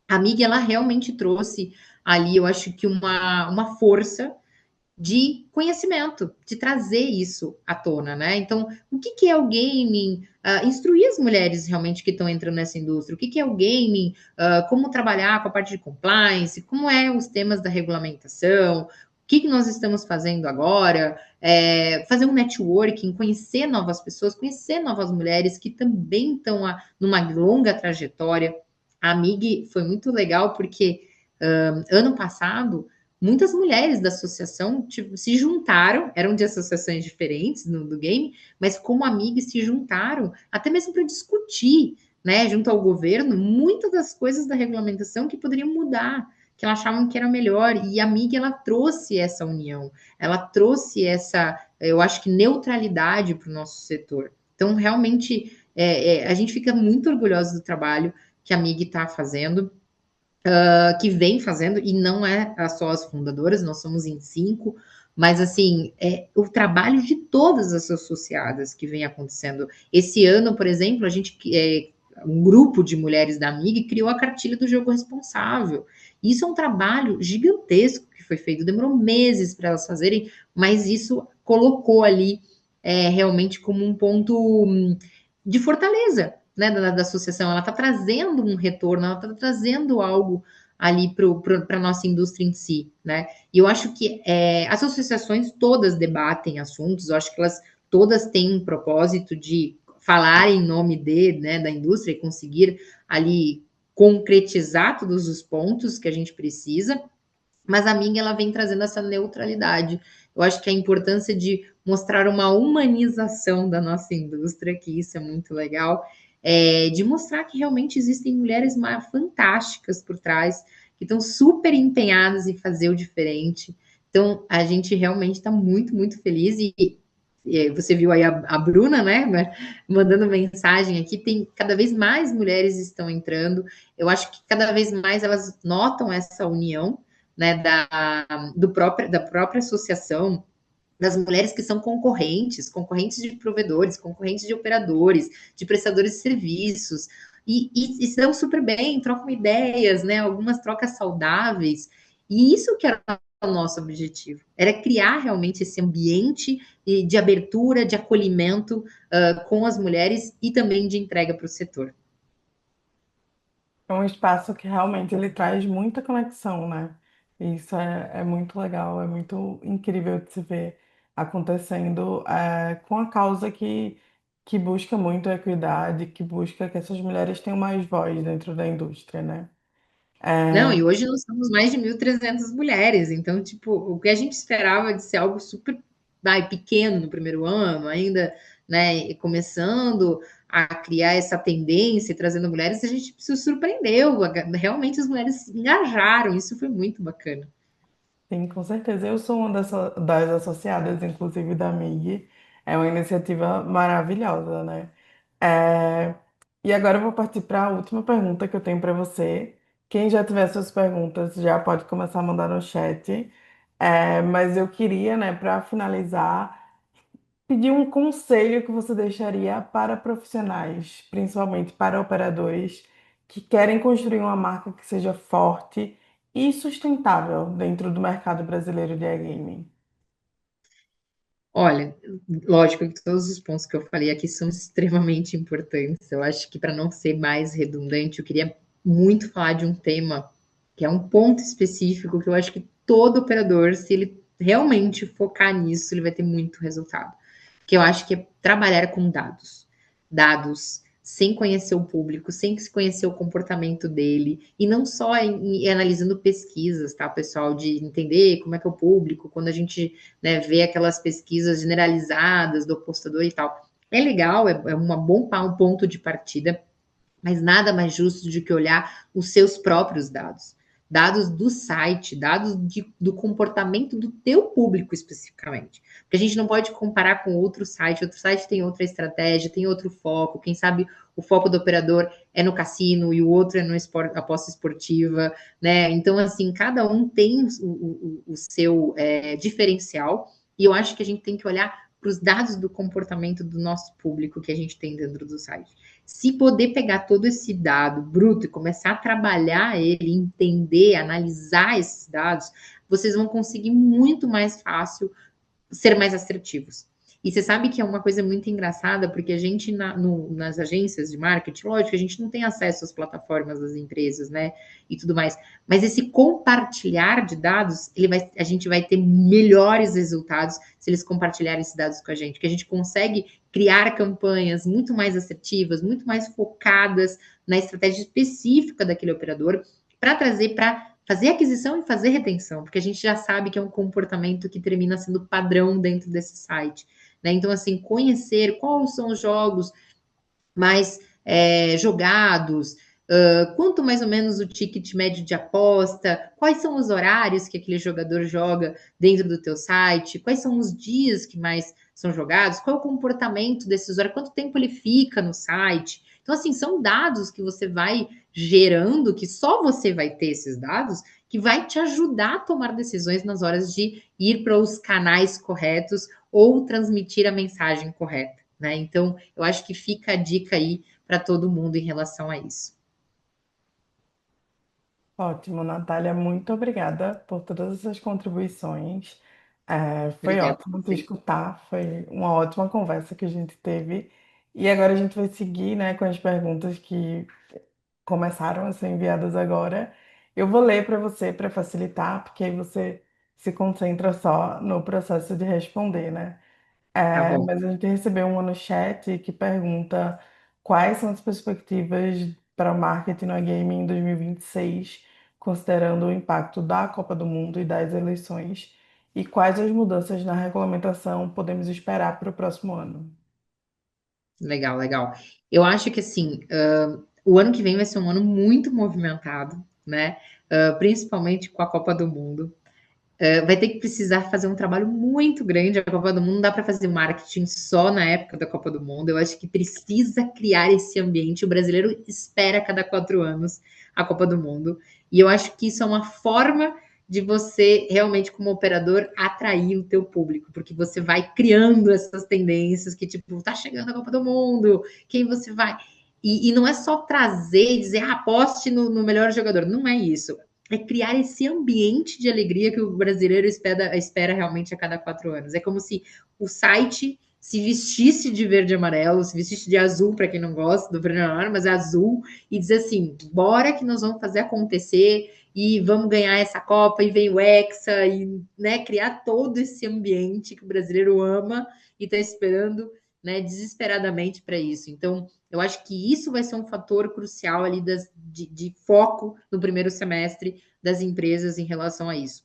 a MIG ela realmente trouxe ali, eu acho que uma força de conhecimento, de trazer isso à tona, né? Então, o que que é o gaming? Instruir as mulheres realmente que estão entrando nessa indústria. O que que é o gaming? Como trabalhar com a parte de compliance? Como é os temas da regulamentação? O que que nós estamos fazendo agora? Fazer um networking, conhecer novas pessoas, conhecer novas mulheres que também estão numa longa trajetória. A MIG foi muito legal porque ano passado muitas mulheres da associação tipo, se juntaram, eram de associações diferentes do game, mas como amigas se juntaram, até mesmo para discutir, né, junto ao governo, muitas das coisas da regulamentação que poderiam mudar, que elas achavam que era melhor, e a MIG, ela trouxe essa união, ela trouxe essa, eu acho que neutralidade para o nosso setor. Então, realmente, a gente fica muito orgulhoso do trabalho que a MIG está fazendo, que vem fazendo, e não é só as fundadoras, nós somos em 5, mas assim, o trabalho de todas as associadas que vem acontecendo. Esse ano, por exemplo, a gente, um grupo de mulheres da MIG criou a cartilha do jogo responsável. Isso é um trabalho gigantesco que foi feito, demorou meses para elas fazerem, mas isso colocou ali realmente como um ponto de fortaleza, né, da associação. Ela está trazendo um retorno, ela está trazendo algo ali para a nossa indústria em si, né? E eu acho que as associações todas debatem assuntos, eu acho que elas todas têm um propósito de falar em nome né, da indústria e conseguir ali concretizar todos os pontos que a gente precisa, mas a minha ela vem trazendo essa neutralidade. Eu acho que a importância de mostrar uma humanização da nossa indústria, que isso é muito legal, de mostrar que realmente existem mulheres fantásticas por trás, que estão super empenhadas em fazer o diferente. Então, a gente realmente está muito, muito feliz e você viu aí a Bruna, né, mandando mensagem aqui, tem cada vez mais mulheres estão entrando. Eu acho que cada vez mais elas notam essa união, né, da própria associação, das mulheres que são concorrentes de provedores, concorrentes de operadores, de prestadores de serviços, e se dão super bem, trocam ideias, né, algumas trocas saudáveis, e isso que era o nosso objetivo, era criar realmente esse ambiente de abertura, de acolhimento com as mulheres e também de entrega para o setor. É um espaço que realmente ele traz muita conexão, né? E isso é muito legal, é muito incrível de se ver acontecendo com a causa que busca muito a equidade, que busca que essas mulheres tenham mais voz dentro da indústria, né? Não, É, e hoje nós somos mais de 1.300 mulheres, então, tipo, o que a gente esperava de ser algo super, pequeno no primeiro ano, ainda, né, e começando a criar essa tendência, e trazendo mulheres, a gente se surpreendeu, realmente as mulheres se engajaram, isso foi muito bacana. sim, com certeza. Eu sou uma das associadas, inclusive da MIG. É uma iniciativa maravilhosa, né? É, e agora eu vou partir para a última pergunta que eu tenho para você. Quem já tiver suas perguntas já pode começar a mandar no chat. Mas eu queria, né, para finalizar, pedir um conselho que você deixaria para profissionais, principalmente para operadores que querem construir uma marca que seja forte e sustentável dentro do mercado brasileiro de e-gaming. Olha, lógico que todos os pontos que eu falei aqui são extremamente importantes. Eu acho que para não ser mais redundante, eu queria muito falar de um tema que é um ponto específico que eu acho que todo operador, se ele realmente focar nisso, ele vai ter muito resultado. Que eu acho que é trabalhar com dados. Dados sem conhecer o público, sem se conhecer o comportamento dele, e não só analisando pesquisas, tá, pessoal, de entender como é que é o público, quando a gente, né, vê aquelas pesquisas generalizadas do apostador e tal. É legal, é um ponto de partida, mas nada mais justo do que olhar os seus próprios dados. Dados do site, dados do comportamento do teu público especificamente. Porque a gente não pode comparar com outro site tem outra estratégia, tem outro foco, quem sabe o foco do operador é no cassino e o outro é no aposta esportiva, né? Então, assim, cada um tem o seu diferencial, e eu acho que a gente tem que olhar para os dados do comportamento do nosso público que a gente tem dentro do site. Se poder pegar todo esse dado bruto e começar a trabalhar ele, entender, analisar esses dados, vocês vão conseguir muito mais fácil ser mais assertivos. E você sabe que é uma coisa muito engraçada, porque a gente, nas agências de marketing, lógico, a gente não tem acesso às plataformas das empresas, né? E tudo mais. Mas esse compartilhar de dados, a gente vai ter melhores resultados se eles compartilharem esses dados com a gente, porque a gente consegue criar campanhas muito mais assertivas, muito mais focadas na estratégia específica daquele operador, para trazer para fazer aquisição e fazer retenção, porque a gente já sabe que é um comportamento que termina sendo padrão dentro desse site. Né? Então, assim, conhecer quais são os jogos mais jogados, quanto mais ou menos o ticket médio de aposta, quais são os horários que aquele jogador joga dentro do teu site, quais são os dias que mais são jogados, qual é o comportamento desses usuários, quanto tempo ele fica no site. Então, assim, são dados que você vai gerando, que só você vai ter esses dados, que vai te ajudar a tomar decisões nas horas de ir para os canais corretos ou transmitir a mensagem correta. Né? Então, eu acho que fica a dica aí para todo mundo em relação a isso. Ótimo, Natália, muito obrigada por todas essas contribuições. Foi Obrigada a ótimo te você. escutar, foi uma ótima conversa que a gente teve. E agora a gente vai seguir, né, com as perguntas que começaram a ser enviadas agora. Eu vou ler para você para facilitar, porque aí você se concentra só no processo de responder, né? Tá bom. Mas a gente recebeu uma no chat que pergunta quais são as perspectivas para o marketing no game em 2026, considerando o impacto da Copa do Mundo e das eleições, e quais as mudanças na regulamentação podemos esperar para o próximo ano. Legal, legal. Eu acho que assim, o ano que vem vai ser um ano muito movimentado, né? Principalmente com a Copa do Mundo. Vai ter que precisar fazer um trabalho muito grande. A Copa do Mundo não dá para fazer marketing só na época da Copa do Mundo. Eu acho que precisa criar esse ambiente. O brasileiro espera a cada 4 anos a Copa do Mundo. E eu acho que isso é uma forma de você realmente, como operador, atrair o teu público, porque você vai criando essas tendências que, tipo, tá chegando a Copa do Mundo, quem você vai. E não é só trazer e dizer, aposte no melhor jogador. Não é isso, é criar esse ambiente de alegria que o brasileiro espera realmente a cada 4 anos. É como se o site se vestisse de verde e amarelo, se vestisse de azul, para quem não gosta do verde e amarelo, mas é azul, e dizer assim: bora que nós vamos fazer acontecer e vamos ganhar essa Copa, e vem o Hexa, e né, criar todo esse ambiente que o brasileiro ama e está esperando né, desesperadamente para isso. Então, eu acho que isso vai ser um fator crucial ali de foco no primeiro semestre das empresas em relação a isso.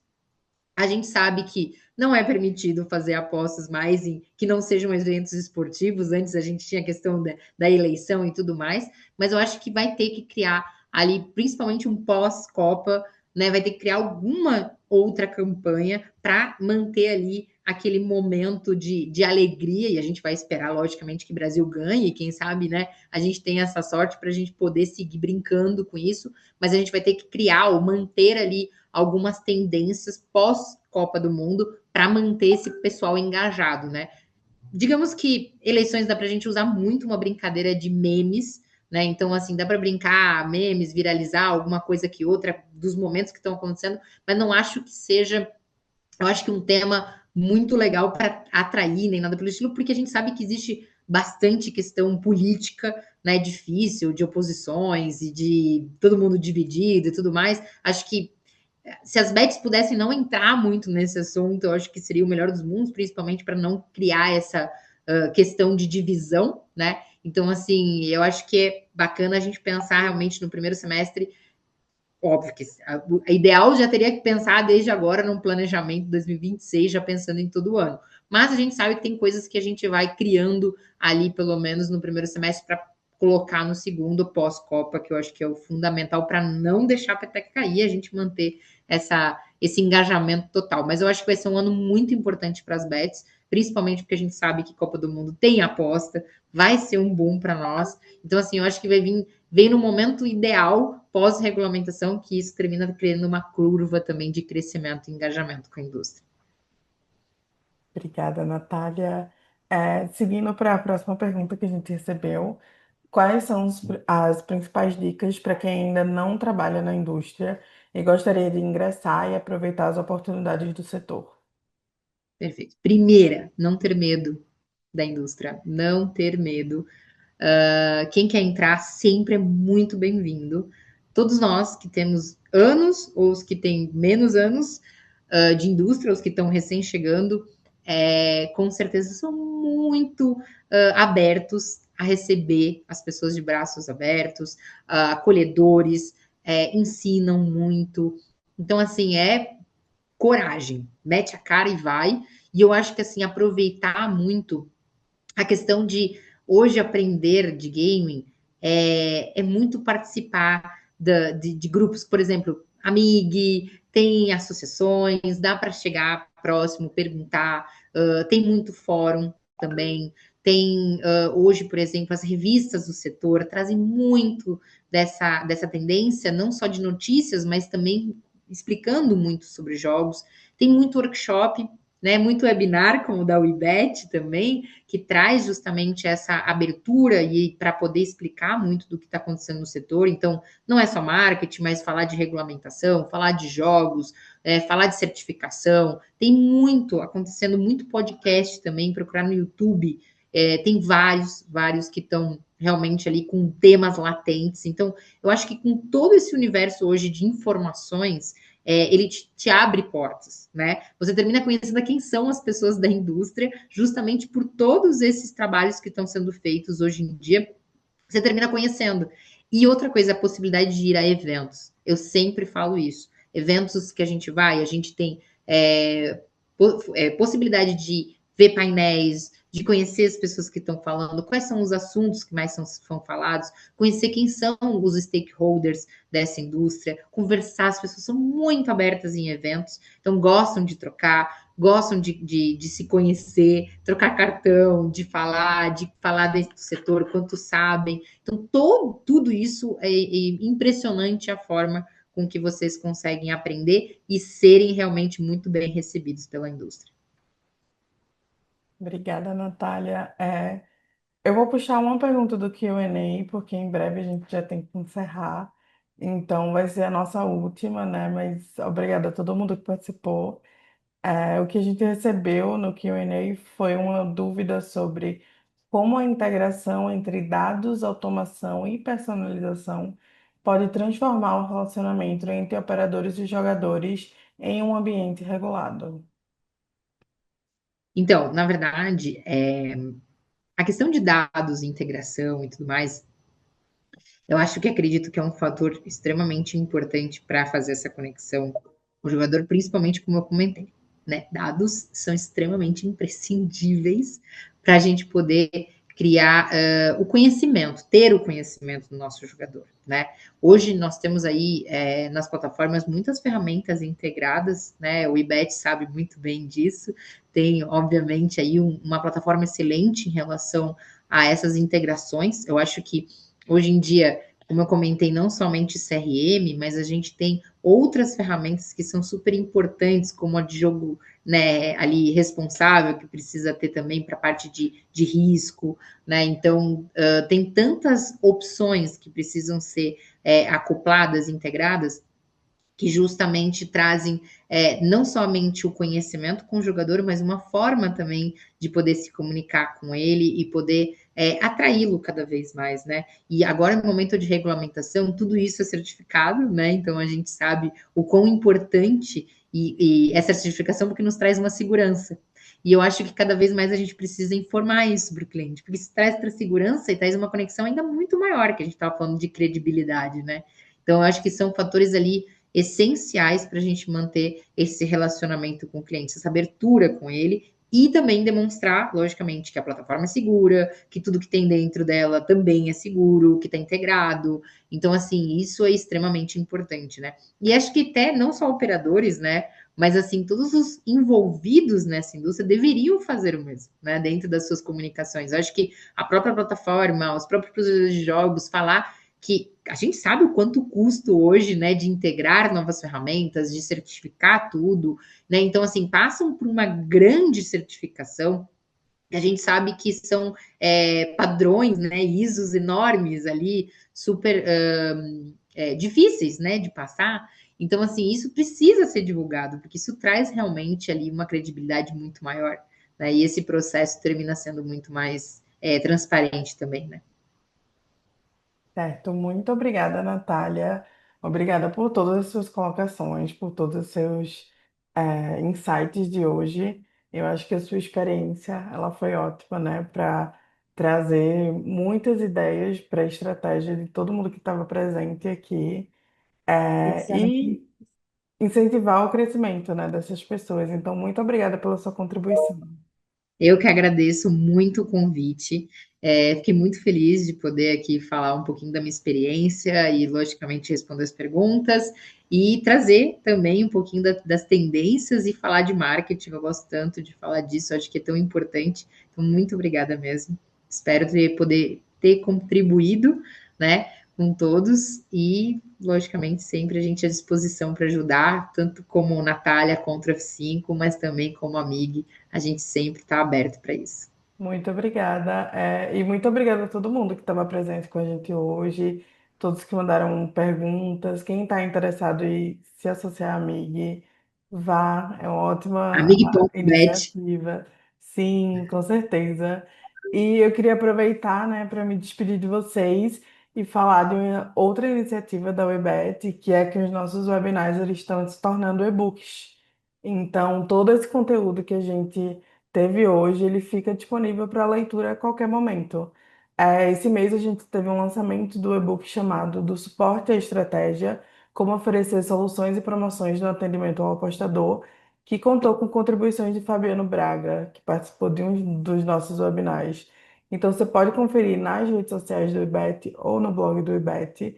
A gente sabe que não é permitido fazer apostas mais em que não sejam eventos esportivos. Antes a gente tinha a questão da eleição e tudo mais, mas eu acho que vai ter que criar ali, principalmente um pós-Copa, né? Vai ter que criar alguma outra campanha para manter ali aquele momento de alegria, e a gente vai esperar, logicamente, que o Brasil ganhe, quem sabe, né? A gente tem essa sorte para a gente poder seguir brincando com isso, mas a gente vai ter que criar ou manter ali algumas tendências pós-Copa do Mundo para manter esse pessoal engajado, né? Digamos que eleições dá para a gente usar muito uma brincadeira de memes, né? Então, assim, dá para brincar, memes, viralizar alguma coisa que outra dos momentos que estão acontecendo, mas não acho que seja, eu acho que um tema muito legal para atrair, nem nada pelo estilo, porque a gente sabe que existe bastante questão política, né, difícil, de oposições e de todo mundo dividido e tudo mais. Acho que se as bets pudessem não entrar muito nesse assunto, eu acho que seria o melhor dos mundos, principalmente para não criar essa questão de divisão, né? Então, assim, eu acho que é bacana a gente pensar realmente no primeiro semestre. Óbvio que a ideal já teria que pensar desde agora num planejamento de 2026, já pensando em todo o ano. Mas a gente sabe que tem coisas que a gente vai criando ali, pelo menos no primeiro semestre, para colocar no segundo pós-Copa, que eu acho que é o fundamental para não deixar a peteca cair, a gente manter esse engajamento total. Mas eu acho que vai ser um ano muito importante para as bets, principalmente porque a gente sabe que Copa do Mundo tem aposta, vai ser um boom para nós. Então, assim, eu acho que vai vir vem no momento ideal, pós-regulamentação, que isso termina criando uma curva também de crescimento e engajamento com a indústria. Obrigada, Natália. Seguindo para a próxima pergunta que a gente recebeu, quais são as principais dicas para quem ainda não trabalha na indústria e gostaria de ingressar e aproveitar as oportunidades do setor? Perfeito. Primeira, não ter medo da indústria, não ter medo. Quem quer entrar sempre é muito bem-vindo. Todos nós que temos anos, ou os que têm menos anos de indústria, os que estão recém chegando, com certeza são muito abertos a receber as pessoas de braços abertos, acolhedores, ensinam muito. Então, assim, coragem, mete a cara e vai. E eu acho que, assim, aproveitar muito a questão de hoje aprender de gaming é muito participar de grupos, por exemplo, Amig, tem associações, dá para chegar próximo, perguntar, tem muito fórum também. Tem hoje, por exemplo, as revistas do setor trazem muito dessa tendência, não só de notícias, mas também explicando muito sobre jogos. Tem muito workshop, né? Muito webinar, como o da Webet também, que traz justamente essa abertura e para poder explicar muito do que está acontecendo no setor. Então, não é só marketing, mas falar de regulamentação, falar de jogos, falar de certificação. Tem muito acontecendo, muito podcast também, procurar no YouTube. Tem vários que estão realmente ali com temas latentes. Então, eu acho que com todo esse universo hoje de informações, ele te abre portas, né? Você termina conhecendo quem são as pessoas da indústria, justamente por todos esses trabalhos que estão sendo feitos hoje em dia, você termina conhecendo. E outra coisa, a possibilidade de ir a eventos. Eu sempre falo isso. Eventos que a gente vai, a gente tem possibilidade de ver painéis, de conhecer as pessoas que estão falando, quais são os assuntos que mais são falados, conhecer quem são os stakeholders dessa indústria, conversar, as pessoas são muito abertas em eventos, então gostam de trocar, gostam de se conhecer, trocar cartão, de falar dentro do setor, quanto sabem. Então, tudo isso é impressionante a forma com que vocês conseguem aprender e serem realmente muito bem recebidos pela indústria. Obrigada, Natália. Eu vou puxar uma pergunta do Q&A, porque em breve a gente já tem que encerrar. Então, vai ser a nossa última, né? Mas obrigada a todo mundo que participou. O que a gente recebeu no Q&A foi uma dúvida sobre como a integração entre dados, automação e personalização pode transformar o relacionamento entre operadores e jogadores em um ambiente regulado. Então, na verdade, a questão de dados, integração e tudo mais, eu acho que acredito que é um fator extremamente importante para fazer essa conexão com o jogador, principalmente como eu comentei, né? Dados são extremamente imprescindíveis para a gente poder criar o conhecimento, ter o conhecimento do nosso jogador, né? Hoje nós temos aí nas plataformas muitas ferramentas integradas, né? O IBET sabe muito bem disso, tem obviamente aí uma plataforma excelente em relação a essas integrações. Eu acho que hoje em dia, como eu comentei, não somente CRM, mas a gente tem outras ferramentas que são super importantes, como a de jogo, né, ali responsável, que precisa ter também para a parte de risco, né? Então, tem tantas opções que precisam ser acopladas, integradas, que justamente trazem não somente o conhecimento com o jogador, mas uma forma também de poder se comunicar com ele e poder atraí-lo cada vez mais, né? E agora, no momento de regulamentação, tudo isso é certificado, né? Então a gente sabe o quão importante e essa certificação porque nos traz uma segurança. E eu acho que cada vez mais a gente precisa informar isso para o cliente, porque isso traz para segurança e traz uma conexão ainda muito maior, que a gente estava falando de credibilidade, né? Então, eu acho que são fatores ali essenciais para a gente manter esse relacionamento com o cliente, essa abertura com ele e também demonstrar, logicamente, que a plataforma é segura, que tudo que tem dentro dela também é seguro, que está integrado. Então, assim, isso é extremamente importante, né? E acho que até não só operadores, né? Mas assim, todos os envolvidos nessa indústria deveriam fazer o mesmo, né? Dentro das suas comunicações. Eu acho que a própria plataforma, os próprios produtores de jogos, falar que a gente sabe o quanto custa hoje, né, de integrar novas ferramentas, de certificar tudo, né? Então, assim, passam por uma grande certificação A gente sabe que são padrões, né, ISOs enormes ali, super difíceis, né, de passar. Então, assim, isso precisa ser divulgado, porque isso traz realmente ali uma credibilidade muito maior, né? E esse processo termina sendo muito mais transparente também, né? Certo, muito obrigada, Natália. Obrigada por todas as suas colocações, por todos os seus insights de hoje. Eu acho que a sua experiência, ela foi ótima, né, para trazer muitas ideias para a estratégia de todo mundo que estava presente aqui, Exato. e incentivar o crescimento, né, dessas pessoas. Então, muito obrigada pela sua contribuição. Eu que agradeço muito o convite. Fiquei muito feliz de poder aqui falar um pouquinho da minha experiência e, logicamente, responder as perguntas e trazer também um pouquinho das tendências e falar de marketing. Eu gosto tanto de falar disso, acho que é tão importante. Então, muito obrigada mesmo. Espero poder ter contribuído, né, com todos e, logicamente, sempre a gente à disposição para ajudar, tanto como Natália contra F5, mas também como amiga. A gente sempre está aberto para isso. Muito obrigada. E muito obrigada a todo mundo que estava presente com a gente hoje, todos que mandaram perguntas. Quem está interessado em se associar à MIG, vá, é uma ótima Amigue.bet. iniciativa. Sim, com certeza. E eu queria aproveitar, né, para me despedir de vocês e falar de uma outra iniciativa da Webet, que é que os nossos webinars eles estão se tornando e-books. Então, todo esse conteúdo que a gente teve hoje, ele fica disponível para leitura a qualquer momento. Esse mês a gente teve um lançamento do e-book chamado Do Suporte à Estratégia, Como Oferecer Soluções e Promoções no Atendimento ao Apostador, que contou com contribuições de Fabiano Braga, que participou de um dos nossos webinars. Então você pode conferir nas redes sociais do IBET ou no blog do IBET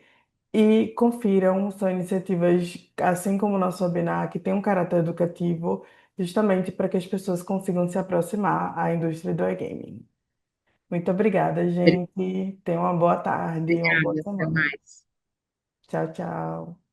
e confiram, são iniciativas, assim como o nosso webinar, que tem um caráter educativo, justamente para que as pessoas consigam se aproximar à indústria do e-gaming. Muito obrigada, gente. Tenha uma boa tarde, uma boa Obrigada, até semana. mais. Tchau, tchau.